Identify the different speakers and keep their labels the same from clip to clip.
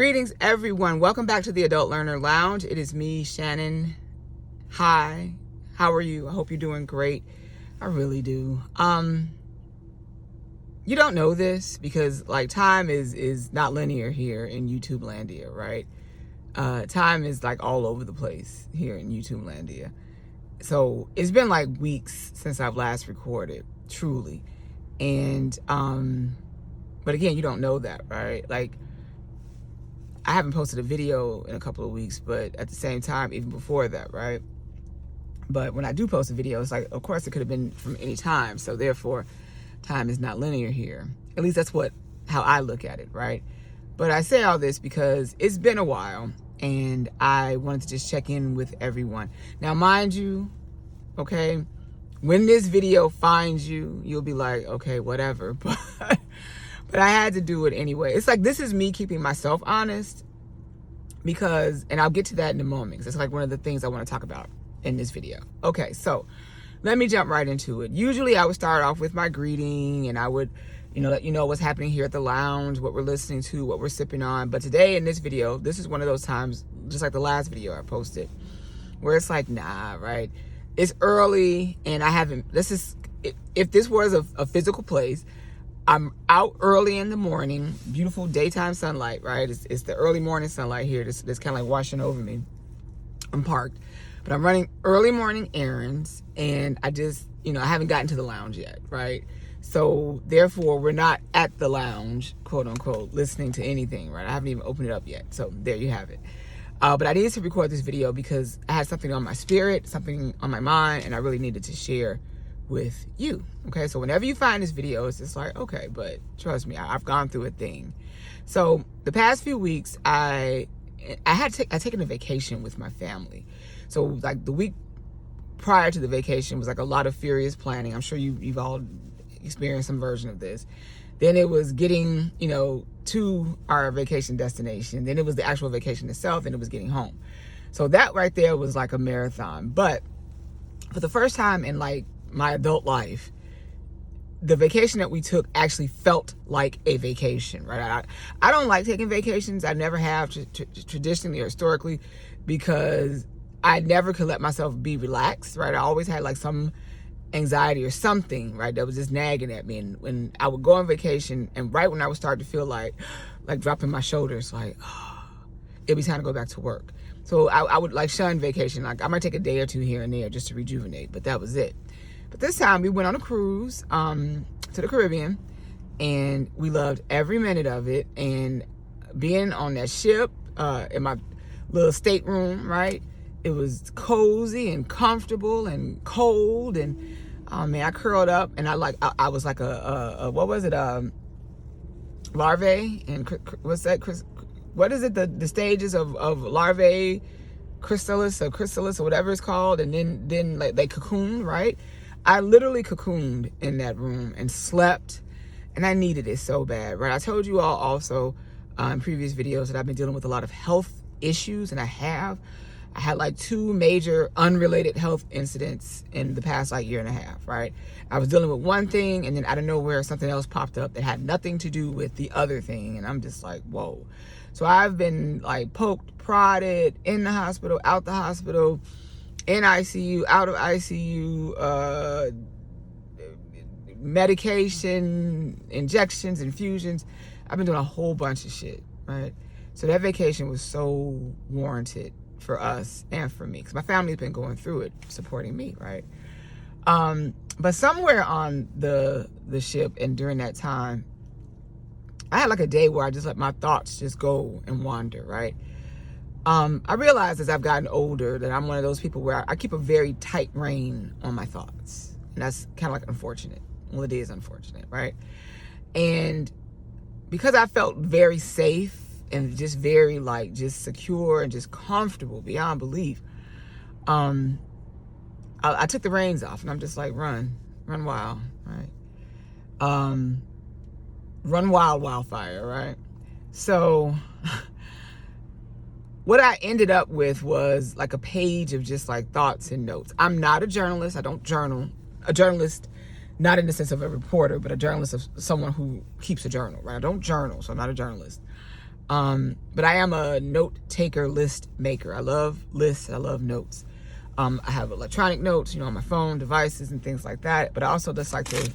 Speaker 1: Greetings, everyone. Welcome back to the Adult Learner Lounge. It is me, Shannon. Hi. How are you? I hope you're doing great. I really do. You don't know this because like time is not linear here in YouTube Landia, right? Time is like all over the place here in YouTube Landia. So it's been like weeks since I've last recorded, truly. And but again, you don't know that, right? Like, I haven't posted a video in a couple of weeks, but at the same time, even before that, right? But when I do post a video, it's like, of course, it could have been from any time. So therefore, time is not linear here. At least that's how I look at it, right? But I say all this because it's been a while and I wanted to just check in with everyone. Now, mind you, okay, when this video finds you, you'll be like, okay, whatever. But I had to do it anyway. It's like, this is me keeping myself honest because, and I'll get to that in a moment, because it's like one of the things I want to talk about in this video. Okay, so let me jump right into it. Usually I would start off with my greeting and I would, let you know what's happening here at the lounge, what we're listening to, what we're sipping on. But today in this video, this is one of those times, just like the last video I posted, where it's like, nah, right? It's early and I haven't, if this was a physical place, I'm out early in the morning, beautiful daytime sunlight, right? It's the early morning sunlight here that's kind of like washing over me. I'm parked, but I'm running early morning errands and I just, I haven't gotten to the lounge yet, right? So therefore we're not at the lounge, quote unquote, listening to anything, right? I haven't even opened it up yet. So there you have it. But I needed to record this video because I had something on my spirit, something on my mind, and I really needed to share with you. Okay, so whenever you find this video, it's just like, okay, but trust me, I've gone through a thing. So the past few weeks, I taken a vacation with my family. So like the week prior to the vacation was like a lot of furious planning. I'm sure you've all experienced some version of this. Then it was getting, to our vacation destination. Then it was the actual vacation itself, and it was getting home. So that right there was like a marathon. But for the first time in like my adult life, the vacation that we took actually felt like a vacation, right? I don't like taking vacations. I never have traditionally or historically, because I never could let myself be relaxed, right? I always had like some anxiety or something, right, that was just nagging at me. And when I would go on vacation, and right when I would start to feel like dropping my shoulders, like, it'd be time to go back to work. So I would like shun vacation. Like I might take a day or two here and there just to rejuvenate, but that was it. But this time we went on a cruise to the Caribbean, and we loved every minute of it. And being on that ship in my little stateroom, right? It was cozy and comfortable and cold, and man, I curled up and I was like what was it? Larvae and what's that? What is it? The stages of larvae, chrysalis or whatever it's called, and then like they cocoon, right? I literally cocooned in that room and slept, and I needed it so bad, right? I told you all also in previous videos that I've been dealing with a lot of health issues, and I had like 2 major unrelated health incidents in the past like year and a half, right? I was dealing with one thing, and then out of nowhere something else popped up that had nothing to do with the other thing, and I'm just like, whoa. So I've been like poked, prodded, in the hospital, out the hospital, in ICU, out of ICU, medication, injections, infusions. I've been doing a whole bunch of shit, right? So that vacation was so warranted for us and for me, because my family's been going through it, supporting me, right? But somewhere on the ship and during that time, I had like a day where I just let my thoughts just go and wander, right? I realized as I've gotten older that I'm one of those people where I keep a very tight rein on my thoughts. And that's kind of like unfortunate. Well, it is unfortunate, right? And because I felt very safe and just very like just secure and just comfortable beyond belief, I took the reins off, and I'm just like, run wild, right? Run wild, wildfire, right? So what I ended up with was like a page of just like thoughts and notes. I'm not a journalist. I don't journal. A journalist, not in the sense of a reporter, but a journalist of someone who keeps a journal, right? I don't journal, so I'm not a journalist. But I am a note taker, list maker. I love lists. I love notes. I have electronic notes, on my phone, devices, and things like that. But I also just like to,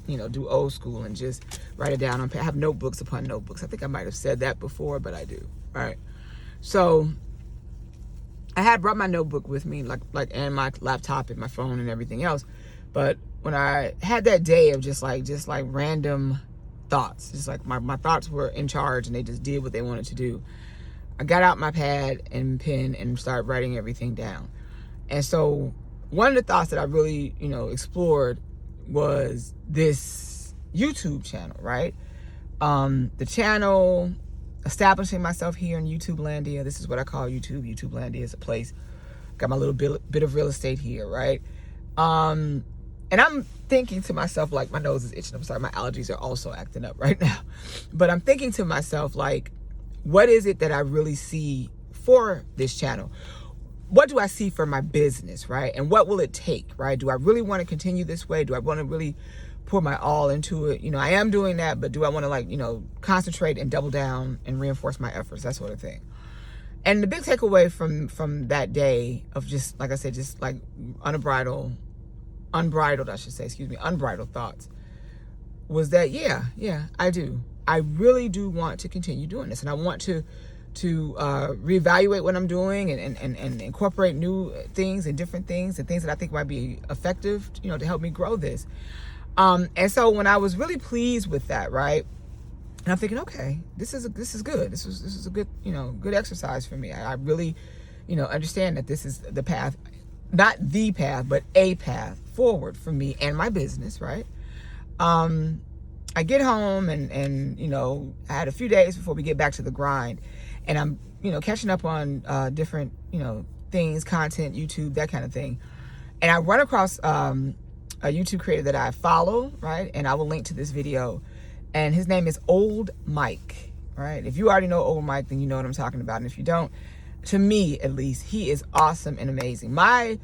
Speaker 1: do old school and just write it down on paper. I have notebooks upon notebooks. I think I might have said that before, but I do. Right. So I had brought my notebook with me, and my laptop and my phone and everything else. But when I had that day of just like random thoughts, just like my thoughts were in charge and they just did what they wanted to do, I got out my pad and pen and started writing everything down. And so one of the thoughts that I really, explored was this YouTube channel, right? The channel, establishing myself here in YouTube Landia. This is what I call YouTube. YouTube Landia is a place. Got my little bit of real estate here, right? And I'm thinking to myself, like, my nose is itching. I'm sorry, my allergies are also acting up right now. But I'm thinking to myself, like, what is it that I really see for this channel? What do I see for my business, right? And what will it take, right? Do I really want to continue this way? Do I want to really pour my all into it? I am doing that, but do I want to concentrate and double down and reinforce my efforts, that sort of thing. And the big takeaway from that day of just, like I said, just like unbridled thoughts was that, yeah, I do. I really do want to continue doing this. And I want to reevaluate what I'm doing and incorporate new things and different things and things that I think might be effective, to help me grow this. And so when I was really pleased with that, right, and I'm thinking, okay, this is good. This is a good, good exercise for me. I really, understand that this is the path, not the path, but a path forward for me and my business, right? I get home and I had a few days before we get back to the grind, and I'm, catching up on different, things, content, YouTube, that kind of thing. And I run across a YouTube creator that I follow, right? And I will link to this video. And his name is Old Mike, right? If you already know Old Mike, then you know what I'm talking about. And if you don't, to me at least, he is awesome and amazing. My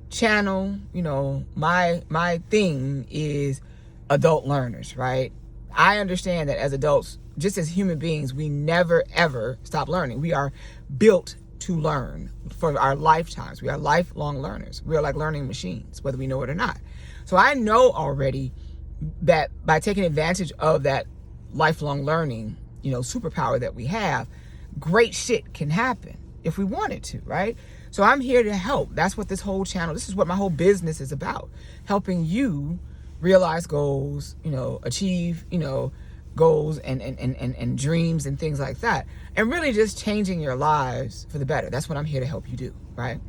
Speaker 1: channel, my thing is adult learners, right? I understand that as adults, just as human beings, we never ever stop learning. We are built to learn for our lifetimes. We are lifelong learners. We are like learning machines, whether we know it or not. So I know already that by taking advantage of that lifelong learning, superpower that we have, great shit can happen if we wanted to, right? So I'm here to help. That's what this whole channel, this is what my whole business is about. Helping you realize goals, achieve, goals and dreams and things like that. And really just changing your lives for the better. That's what I'm here to help you do, right?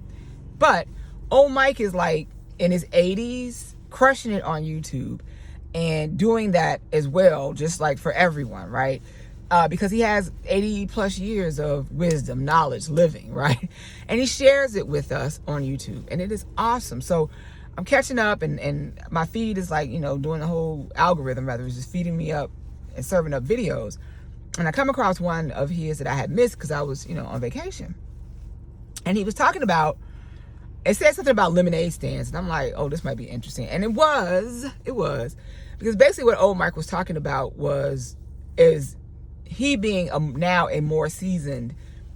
Speaker 1: But Old Mike is like in his 80s, crushing it on YouTube and doing that as well, just like for everyone, right? Because he has 80 plus years of wisdom, knowledge, living, right? And he shares it with us on YouTube, and it is awesome. So I'm catching up, and my feed is like, doing the whole algorithm, rather, is just feeding me up and serving up videos. And I come across one of his that I had missed because I was, on vacation. And he was talking about, it said something about lemonade stands, and I'm like, oh, this might be interesting. And it was, because basically what Old Mike was talking about is he being now a more seasoned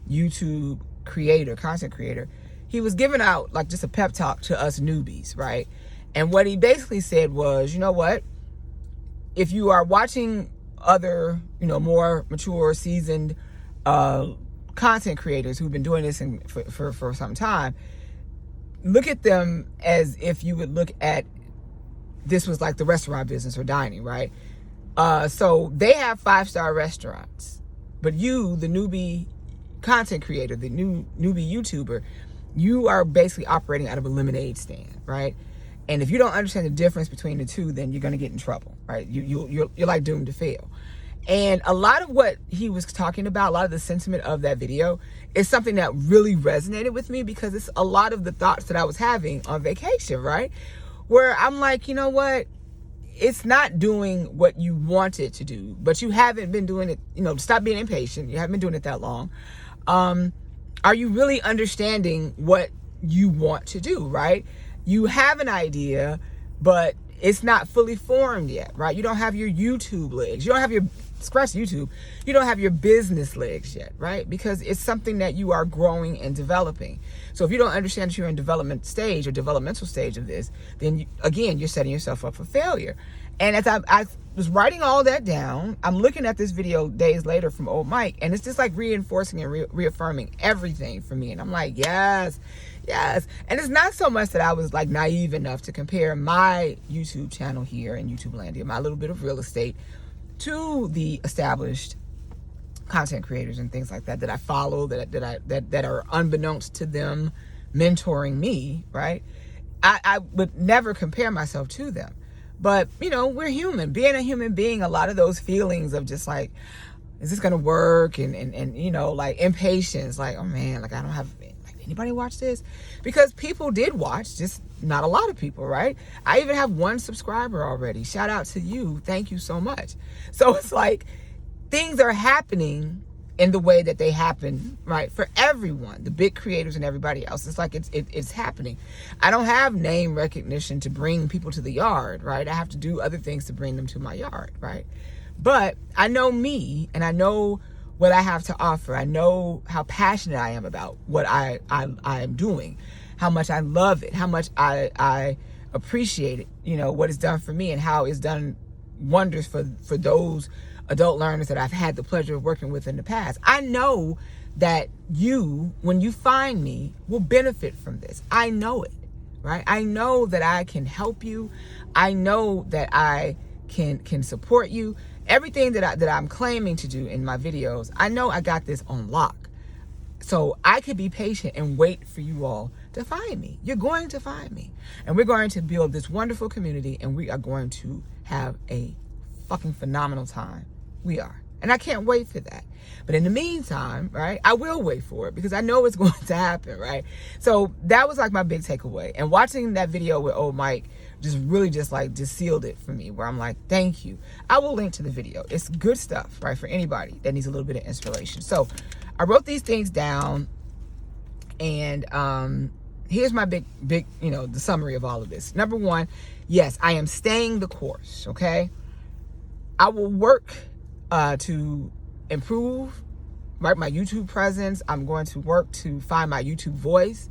Speaker 1: YouTube creator, content creator. He was giving out like just a pep talk to us newbies, right? And what he basically said was, you know what? If you are watching other, more mature, seasoned content creators who've been doing this for some time, look at them as if you would look at this was like the restaurant business or dining, right? So they have 5-star restaurants, but you, the newbie content creator, the newbie YouTuber, you are basically operating out of a lemonade stand, right? And if you don't understand the difference between the two, then you're going to get in trouble, right? You're like doomed to fail. And a lot of what he was talking about, a lot of the sentiment of that video is something that really resonated with me, because it's a lot of the thoughts that I was having on vacation, right? Where I'm like, you know what? It's not doing what you want it to do, but you haven't been doing it, stop being impatient. You haven't been doing it that long. Are you really understanding what you want to do, right? You have an idea, but it's not fully formed yet, right? You don't have your YouTube legs. You don't have your, scratch YouTube, you don't have your business legs yet, right? Because it's something that you are growing and developing. So if you don't understand that you're in development stage or developmental stage of this, then again, you're setting yourself up for failure. And as I was writing all that down, I'm looking at this video days later from old Mike, and it's just like reinforcing and reaffirming everything for me. And I'm like, yes. And it's not so much that I was like naive enough to compare my YouTube channel here in YouTube Landia, my little bit of real estate, to the established content creators and things like that I follow, that are unbeknownst to them mentoring me, right? I would never compare myself to them. But, you know, we're human. Being a human being, a lot of those feelings of just like, is this going to work? And, you know, like impatience, like, oh man, like I don't have, like, anybody watch this? Because people did watch, just not a lot of people, right? I even have 1 subscriber already. Shout out to you. Thank you so much. So it's like things are happening in the way that they happen, right? For everyone, the big creators and everybody else. It's like it's happening. I don't have name recognition to bring people to the yard, right? I have to do other things to bring them to my yard, right? But I know me, and I know what I have to offer. I know how passionate I am about what I am doing, how much I love it, how much I appreciate it, you know, what it's done for me and how it's done wonders for those adult learners that I've had the pleasure of working with in the past. I know that you, when you find me, will benefit from this. I know it, right? I know that I can help you. I know that I can support you. Everything that I'm claiming to do in my videos, I know I got this on lock. So I could be patient and wait for you all to find me. You're going to find me. And we're going to build this wonderful community, and we are going to have a fucking phenomenal time. We are. And I can't wait for that. But in the meantime, right, I will wait for it because I know it's going to happen, right? So that was like my big takeaway. And watching that video with old Mike just really just sealed it for me, where I'm like, thank you. I will link to the video. It's good stuff, right, for anybody that needs a little bit of inspiration. So I wrote these things down, and here's my big, you know, the summary of all of this. Number 1, yes, I am staying the course, okay? I will work to improve, right, my YouTube presence. I'm going to work to find my YouTube voice.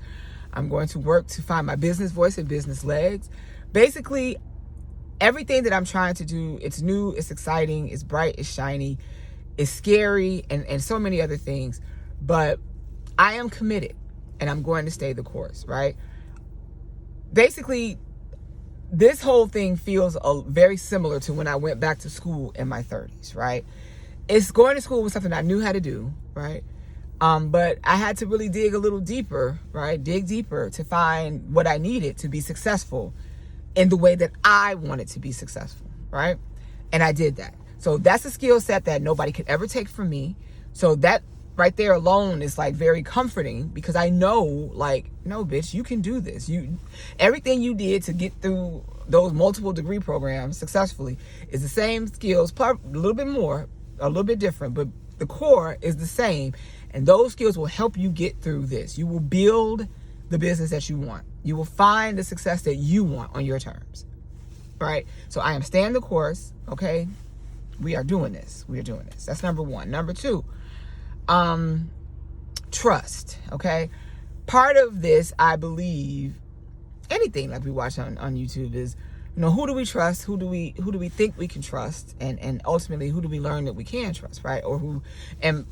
Speaker 1: I'm going to work to find my business voice and business legs. Basically, everything that I'm trying to do, it's new, it's exciting, it's bright, it's shiny, it's scary, and so many other things. But I am committed, and I'm going to stay the course, right? Basically, this whole thing feels very similar to when I went back to school in my 30s, right? It's going to school was something I knew how to do, right? But I had to really dig a little deeper, right? Dig deeper to find what I needed to be successful in the way that I wanted to be successful, right? And I did that. So that's a skill set that nobody could ever take from me. So that right there alone is like very comforting, because I know, like, no, bitch, you can do this. Everything you did to get through those multiple degree programs successfully is the same skills, a little bit more, a little bit different, but the core is the same. And those skills will help you get through this. You will build the business that you want. You will find the success that you want on your terms, right? So I am staying the course, okay? We are doing this. We are doing this. That's number 1. Number 2, trust, okay? Part of this, I believe, anything like we watch on YouTube is, you know, who do we trust? Who do we think we can trust? And ultimately, who do we learn that we can trust, right? Or who, and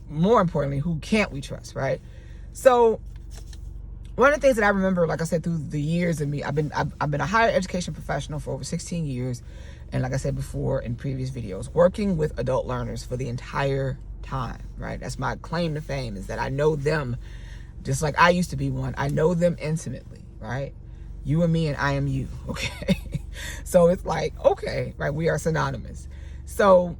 Speaker 1: more importantly, who can't we trust, right? So one of the things that I remember, like I said, through the years of me, I've been a higher education professional for over 16 years. And like I said before in previous videos, working with adult learners for the entire time, right? That's my claim to fame, is that I know them just like I used to be one. I know them intimately, right? You and me, and I am you, okay? So it's like, okay, right, we are synonymous. So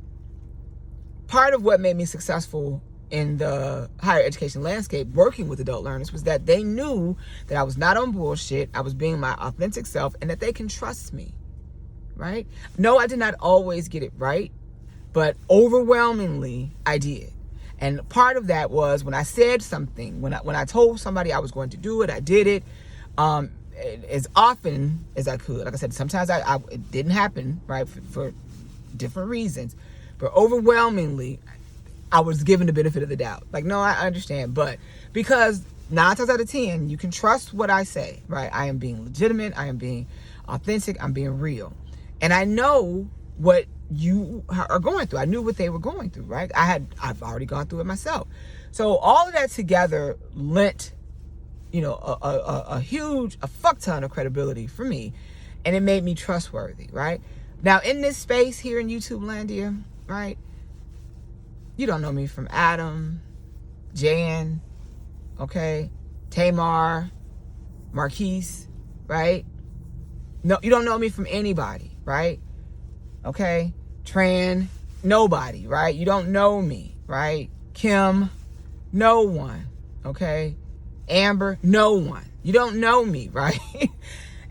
Speaker 1: part of what made me successful in the higher education landscape working with adult learners was that they knew that I was not on bullshit, I was being my authentic self, and that they can trust me, right? No, I did not always get it right, but overwhelmingly I did. And part of that was when I said something, when I told somebody I was going to do it, I did it. as often as I could. Like I said, sometimes it didn't happen, right, for different reasons, but overwhelmingly I was given the benefit of the doubt. Like, no, I understand, but because 9 times out of 10 you can trust what I say, right? I am being legitimate, I am being authentic, I'm being real, and I know what you are going through. I knew what they were going through, right? I've already gone through it myself. So all of that together lent, a fuck ton of credibility for me, and it made me trustworthy, right? Now in this space here in YouTube Landia, right? You don't know me from Adam, Jan, okay, Tamar, Marquise, right? No, you don't know me from anybody, right? Okay, Tran, nobody, right? You don't know me, right? Kim, no one, okay? Amber, no one. You don't know me, right?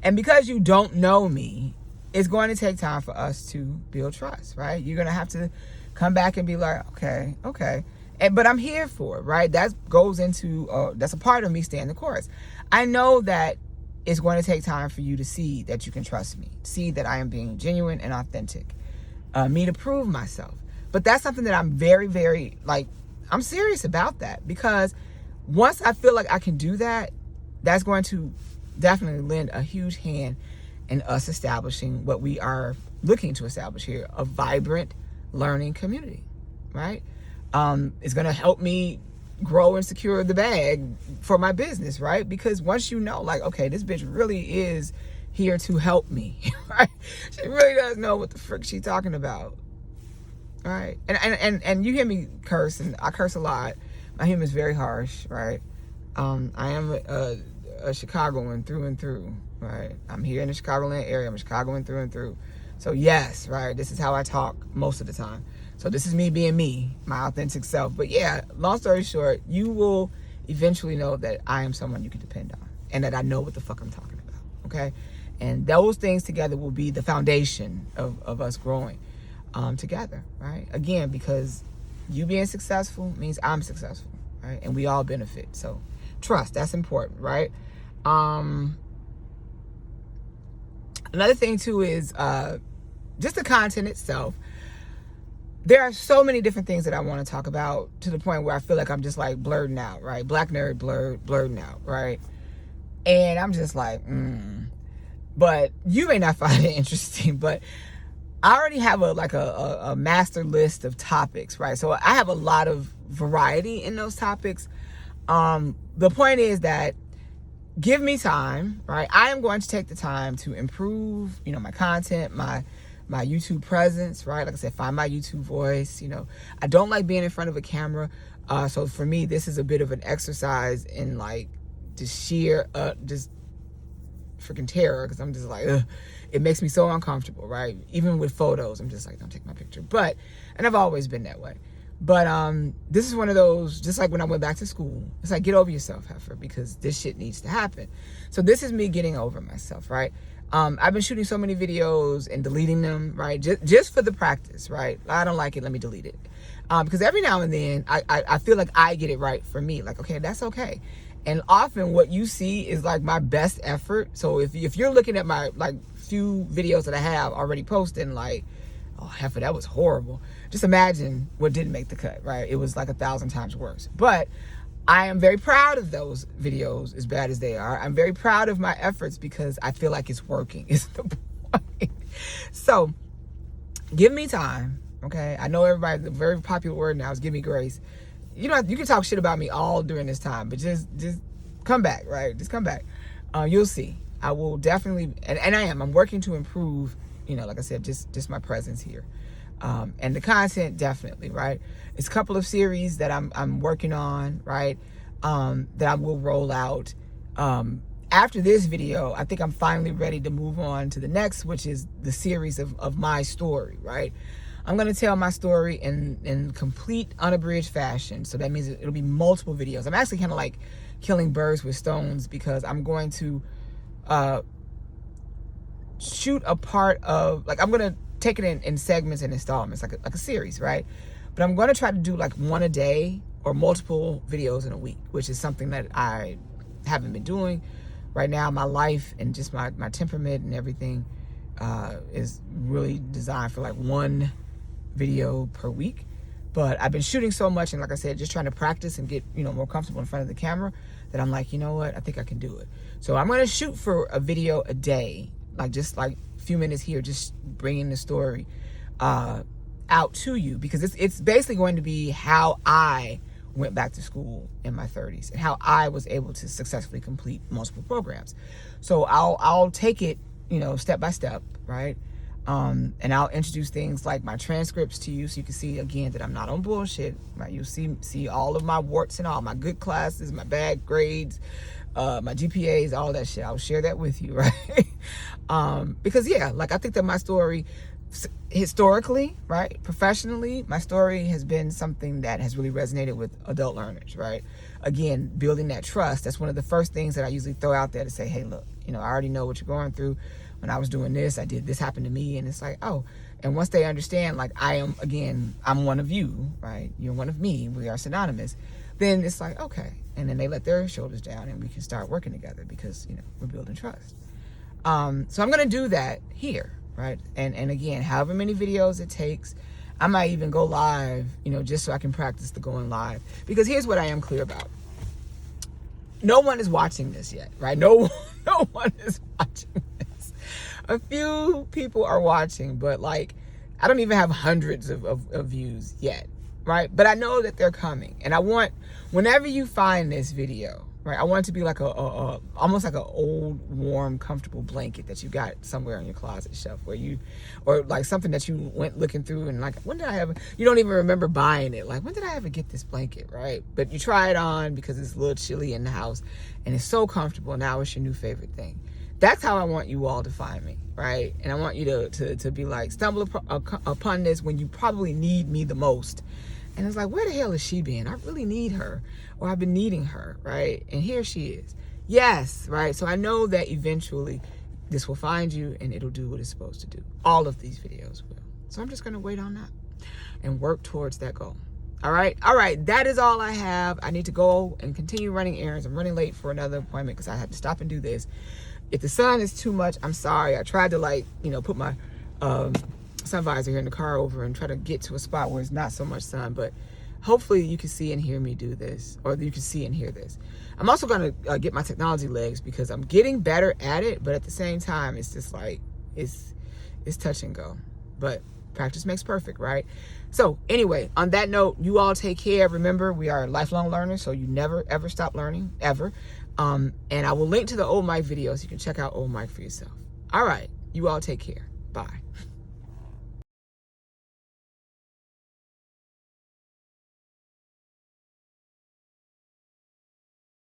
Speaker 1: And because you don't know me, it's going to take time for us to build trust, right? You're going to have to come back and be like, okay. But I'm here for it, right? That goes into, that's a part of me staying the course. I know that it's going to take time for you to see that you can trust me, see that I am being genuine and authentic, me to prove myself. But that's something that I'm very, very, I'm serious about that, because once I feel like I can do that, that's going to definitely lend a huge hand in us establishing what we are looking to establish here, a vibrant learning community, right? It's going to help me grow and secure the bag for my business, right? Because once you know, okay, this bitch really is here to help me, right? She really does know what the frick she's talking about, right? And you hear me curse, and I curse a lot. My humor is very harsh, right? I am a Chicagoan through and through, right? I'm here in the Chicagoland area. I'm a Chicagoan through and through. So yes, right, this is how I talk most of the time. So this is me being me, my authentic self. But yeah, long story short, you will eventually know that I am someone you can depend on, and that I know what the fuck I'm talking about, okay? And those things together will be the foundation of us growing together, right? Again, because you being successful means I'm successful, right? And we all benefit. So trust, that's important, right? Another thing too is just the content itself. There are so many different things that I want to talk about, to the point where I feel like I'm just blurting out, right? Black nerd blurting out, right? And I'm just but you may not find it interesting, but I already have a master list of topics, right? So I have a lot of variety in those topics. The point is that give me time, right? I am going to take the time to improve, my content, my YouTube presence, right? Like I said, find my YouTube voice. I don't like being in front of a camera. So for me, this is a bit of an exercise in just sheer, just freaking terror. Cause I'm just ugh. It makes me so uncomfortable, right? Even with photos, I'm just don't take my picture. And I've always been that way. But this is one of those, just like when I went back to school, it's get over yourself, heifer, because this shit needs to happen. So this is me getting over myself, right? I've been shooting so many videos and deleting them, right? Just for the practice, right? I don't like it, let me delete it. Because every now and then, I feel like I get it right for me. Okay, that's okay. And often what you see is my best effort. So if you're looking at my few videos that I have already posted and oh, heifer, that was horrible. Just imagine what didn't make the cut, right? It was 1,000 times worse. But I am very proud of those videos, as bad as they are. I'm very proud of my efforts because I feel like it's working, is the point. So give me time, okay? I know everybody, the very popular word now is give me grace. You can talk shit about me all during this time, but just come back, right? Just come back. You'll see. I will definitely, and I'm working to improve, like I said, just my presence here. And the content, definitely, right? It's a couple of series that I'm working on, right? That I will roll out. After this video, I think I'm finally ready to move on to the next, which is the series of my story, right? I'm going to tell my story in complete unabridged fashion. So that means it'll be multiple videos. I'm actually kind of killing birds with stones, because I'm going to shoot a part of, I'm going to take it in segments and installments, like a series, right? But I'm going to try to do one a day or multiple videos in a week, which is something that I haven't been doing. right now my life and just my temperament and everything is really designed for like 1 video per week. But I've been shooting so much, and like I said, just trying to practice and get, you know, more comfortable in front of the camera, that I'm like, you know what, I think I can do it. So I'm gonna shoot for a video a day, like just like a few minutes here, just bringing the story out to you, because it's basically going to be how I went back to school in my 30s and how I was able to successfully complete multiple programs. So I'll take it, you know, step by step, right? And I'll introduce things like my transcripts to you, so you can see again that I'm not on bullshit, right? You'll see all of my warts and all my good classes, my bad grades, my GPAs, all that shit. I'll share that with you, right? Because yeah, like I think that my story, historically, right, professionally, my story has been something that has really resonated with adult learners, right? Again, building that trust. That's one of the first things that I usually throw out there to say, hey, look, you know, I already know what you're going through. When I was doing this, I did this, happened to me. And it's like, oh, and once they understand, like, I'm one of you, right? You're one of me, we are synonymous. Then it's like, okay. And then they let their shoulders down and we can start working together, because, you know, we're building trust. So I'm going to do that here, right? And again, however many videos it takes, I might even go live, you know, just so I can practice the going live. Because here's what I am clear about. No one is watching this yet, right? No one is watching this. A few people are watching, but like, I don't even have hundreds of views yet, right? But I know that they're coming. And I want, whenever you find this video, right, I want it to be like almost like an old, warm, comfortable blanket that you got somewhere on your closet shelf, where you, or like something that you went looking through and like, when did I ever, you don't even remember buying it. Like, when did I ever get this blanket, right? But you try it on because it's a little chilly in the house and it's so comfortable. Now it's your new favorite thing. That's how I want you all to find me, right? And I want you to be like, stumble upon this when you probably need me the most. And it's like, where the hell is she been? I really need her, or I've been needing her, right? And here she is. Yes, right? So I know that eventually this will find you and it'll do what it's supposed to do. All of these videos will. So I'm just going to wait on that and work towards that goal. All right. All right. That is all I have. I need to go and continue running errands. I'm running late for another appointment because I had to stop and do this. If the sun is too much, I'm sorry. I tried to, like, you know, put my sun visor here in the car over and try to get to a spot where it's not so much sun, but hopefully you can see and hear me do this, or you can see and hear this. I'm also going to get my technology legs, because I'm getting better at it, but at the same time, it's just like, it's touch and go. But practice makes perfect, right? So anyway, on that note, you all take care. Remember, we are lifelong learners, so you never, ever stop learning, ever. And I will link to the old Mike video so you can check out old Mike for yourself. All right, you all take care. Bye.